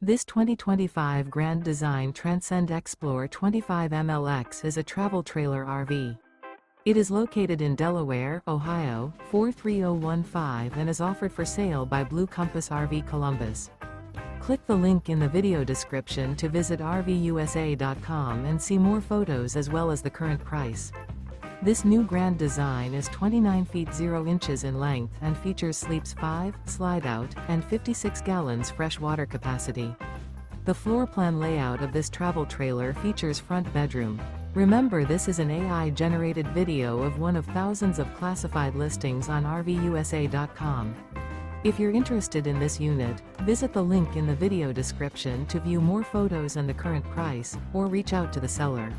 This 2025 Grand Design Transcend Xplor 25 MLX is a travel trailer RV. It is located in Delaware, Ohio, 43015 and is offered for sale by Blue Compass RV Columbus. Click the link in the video description to visit RVUSA.com and see more photos as well as the current price. This new Grand Design is 29 feet 0 inches in length and features sleeps 5, Slideout, and 56 gallons fresh water capacity. The floor plan layout of this travel trailer features front bedroom. Remember, this is an AI-generated video of one of thousands of classified listings on RVUSA.com. If you're interested in this unit, visit the link in the video description to view more photos and the current price, or reach out to the seller.